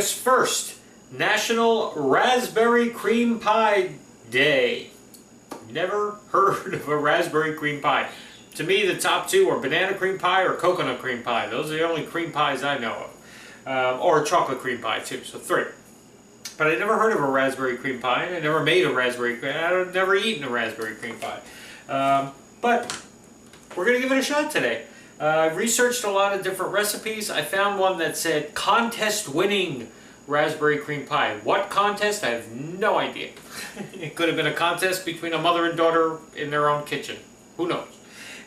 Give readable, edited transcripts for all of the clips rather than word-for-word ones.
August 1st, National Raspberry Cream Pie Day. Never heard of a raspberry cream pie. To me, the top two are banana cream pie or coconut cream pie. Those are the only cream pies I know of. Or chocolate cream pie too, so 3. But I never heard of a raspberry cream pie. I never made a raspberry cream. I've never eaten a raspberry cream pie. But we're going to give it a shot today. I researched a lot of different recipes. I found one that said contest-winning raspberry cream pie. What contest? I have no idea. It could have been a contest between a mother and daughter in their own kitchen. Who knows?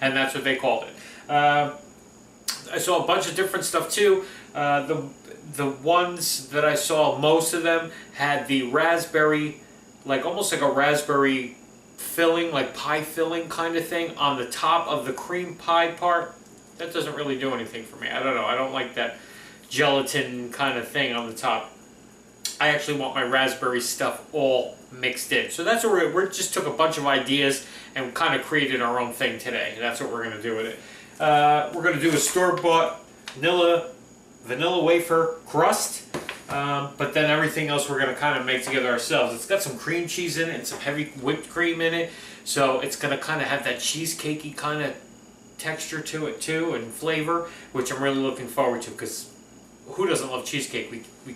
And that's what they called it. I saw a bunch of different stuff too. The ones that I saw, most of them had the raspberry, like almost like a raspberry filling, like pie filling kind of thing on the top of the cream pie part. That doesn't really do anything for me. I don't know. I don't like that gelatin kind of thing on the top. I actually want my raspberry stuff all mixed in. So that's what we just took a bunch of ideas and kind of created our own thing today. That's what we're going to do with it. We're going to do a store-bought vanilla wafer crust, but then everything else we're going to kind of make together ourselves. It's got some cream cheese in it and some heavy whipped cream in it, so it's going to kind of have that cheesecakey kind of texture to it too and flavor, which I'm really looking forward to because who doesn't love cheesecake? We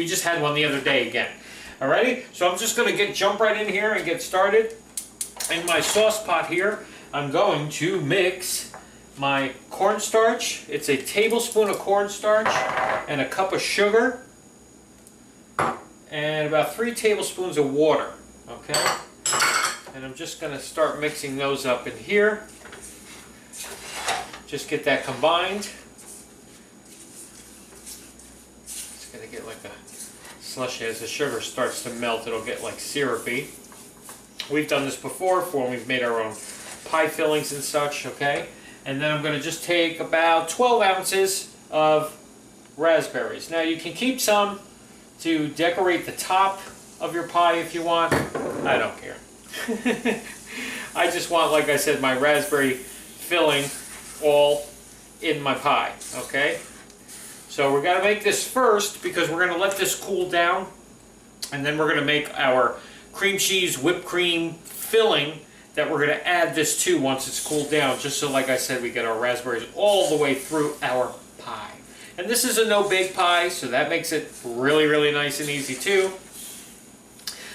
just had one the other day again. Alrighty, so I'm just going to jump right in here and get started. In my sauce pot here, I'm going to mix my cornstarch. It's a tablespoon of cornstarch and a cup of sugar and about 3 tablespoons of water. Okay, and I'm just going to start mixing those up in here. Just get that combined. It's going to get like a slushy. As the sugar starts to melt, it'll get like syrupy. We've done this before for when we've made our own pie fillings and such, okay? And then I'm going to just take about 12 ounces of raspberries. Now you can keep some to decorate the top of your pie if you want. I don't care. I just want, like I said, my raspberry filling all in my pie, okay? So we're going to make this first because we're going to let this cool down, and then we're going to make our cream cheese whipped cream filling that we're going to add this to once it's cooled down, just so, like I said, we get our raspberries all the way through our pie. And this is a no-bake pie, so that makes it really, really nice and easy too.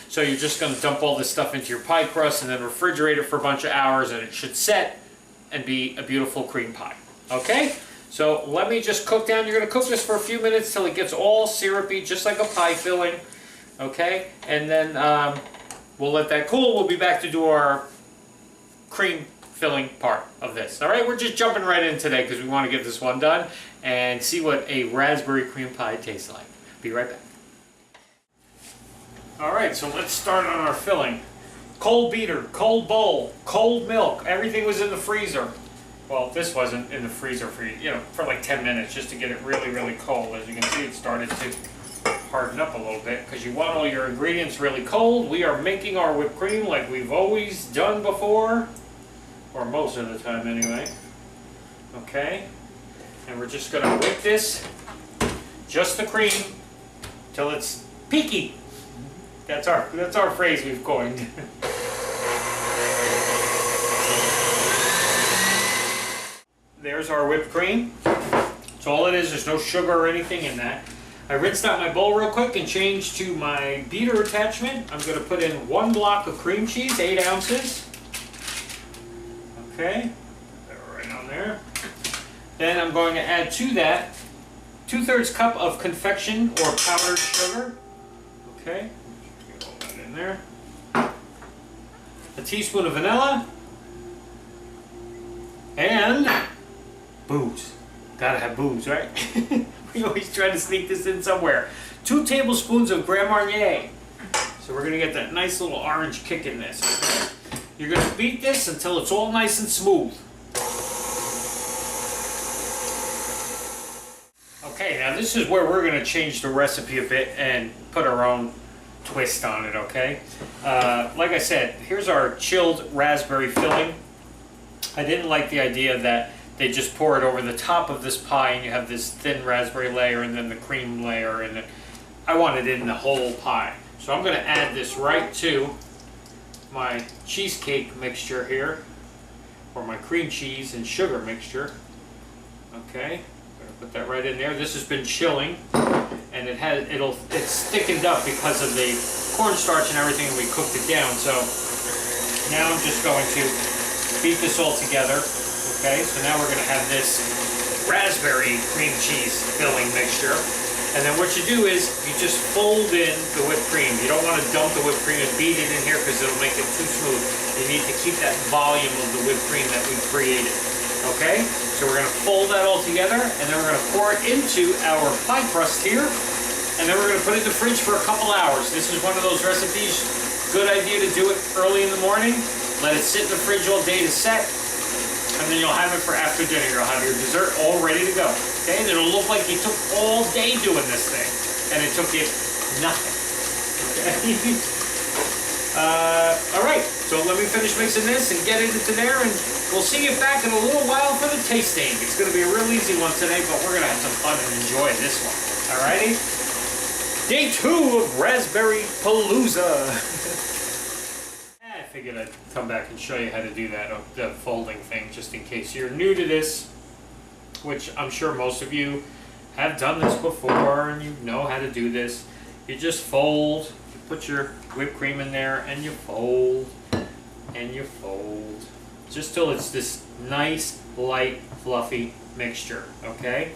So you're just going to dump all this stuff into your pie crust and then refrigerate it for a bunch of hours, and it should set and be a beautiful cream pie. Okay? So let me just cook down. You're going to cook this for a few minutes till it gets all syrupy, just like a pie filling. Okay? And then we'll let that cool. We'll be back to do our cream filling part of this. Alright? We're just jumping right in today because we want to get this one done and see what a raspberry cream pie tastes like. Be right back. Alright, so let's start on our filling. Cold beater, cold bowl, cold milk. Everything was in the freezer. Well, this wasn't in the freezer for like 10 minutes just to get it really, really cold. As you can see, it started to harden up a little bit because you want all your ingredients really cold. We are making our whipped cream like we've always done before, or most of the time anyway. Okay, and we're just going to whip this, just the cream, till it's peaky. That's our phrase we've coined. There's our whipped cream. That's all it is. There's no sugar or anything in that. I rinsed out my bowl real quick and changed to my beater attachment. I'm going to put in 1 block of cream cheese, 8 ounces. Okay, right on there. Then I'm going to add to that 2/3 cup of confection or powdered sugar. Okay. In there. A teaspoon of vanilla and booze. Gotta have booze, right? We always try to sneak this in somewhere. 2 tablespoons of Grand Marnier. So we're gonna get that nice little orange kick in this. Okay? You're gonna beat this until it's all nice and smooth. Okay, now this is where we're gonna change the recipe a bit and put our own twist on it, okay? Like I said, here's our chilled raspberry filling. I didn't like the idea that they just pour it over the top of this pie and you have this thin raspberry layer and then the cream layer, and I want it in the whole pie. So I'm going to add this right to my cheesecake mixture here, or my cream cheese and sugar mixture. Okay, I'm going to put that right in there. This has been chilling, and it's thickened up because of the cornstarch and everything, and we cooked it down. So now I'm just going to beat this all together. Okay, so now we're going to have this raspberry cream cheese filling mixture. And then what you do is you just fold in the whipped cream. You don't want to dump the whipped cream and beat it in here because it'll make it too smooth. You need to keep that volume of the whipped cream that we created. Okay? So we're going to fold that all together, and then we're going to pour it into our pie crust here. And then we're going to put it in the fridge for a couple hours. This is one of those recipes, good idea to do it early in the morning. Let it sit in the fridge all day to set. And then you'll have it for after dinner. You'll have your dessert all ready to go. Okay, and it'll look like you took all day doing this thing, and it took you nothing. Okay. All right. So let me finish mixing this and get it into there, and we'll see you back in a little while for the tasting. It's going to be a real easy one today, but we're going to have some fun and enjoy this one. All righty. Day 2 of Raspberry Palooza. I figured I'd come back and show you how to do that, the folding thing, just in case you're new to this, which I'm sure most of you have done this before and you know how to do this. You just fold, you put your whipped cream in there, and you fold, and you fold, just till it's this nice, light, fluffy mixture, okay?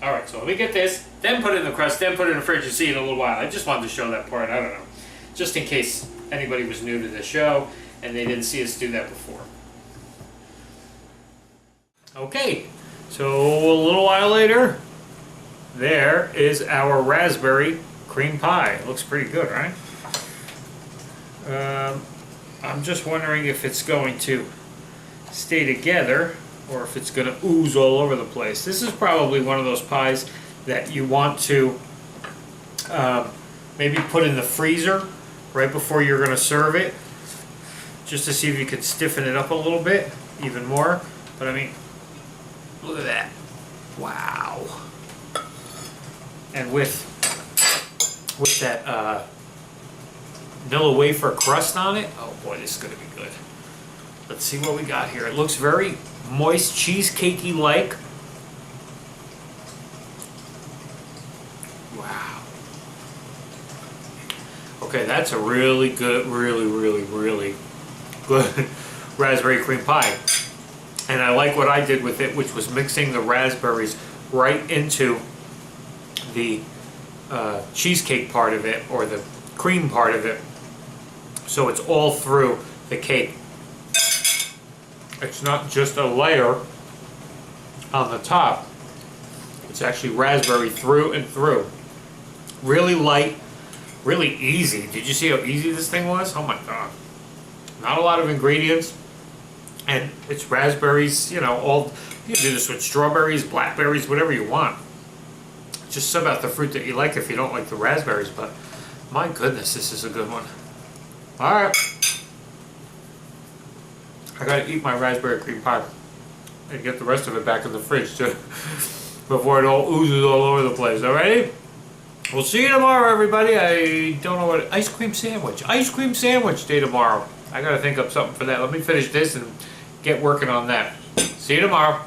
Alright, so let me get this, then put it in the crust, then put it in the fridge and see it in a little while. I just wanted to show that part, I don't know, just in case anybody was new to the show and they didn't see us do that before. Okay, so a little while later, there is our raspberry cream pie. It looks pretty good, right? I'm just wondering if it's going to stay together or if it's going to ooze all over the place. This is probably one of those pies that you want to maybe put in the freezer right before you're going to serve it, just to see if you could stiffen it up a little bit, even more. But I mean, look at that. Wow. And with that vanilla wafer crust on it, oh boy, this is going to be good. Let's see what we got here. It looks very moist, cheesecakey like. Wow. Okay, that's a really good, really good raspberry cream pie. And I like what I did with it, which was mixing the raspberries right into the cheesecake part of it, or the cream part of it, so it's all through the cake. It's not just a layer on the top, it's actually raspberry through and through. Really light, really easy. Did you see how easy this thing was? Oh my god. Not a lot of ingredients, and it's raspberries, you know, you can do this with strawberries, blackberries, whatever you want. Just sub out the fruit that you like if you don't like the raspberries, but my goodness, this is a good one. Alright. I gotta eat my raspberry cream pie and get the rest of it back in the fridge too before it all oozes all over the place. Alrighty? We'll see you tomorrow, everybody. I don't know what... Ice cream sandwich. Ice cream sandwich day tomorrow. I gotta think up something for that. Let me finish this and get working on that. See you tomorrow.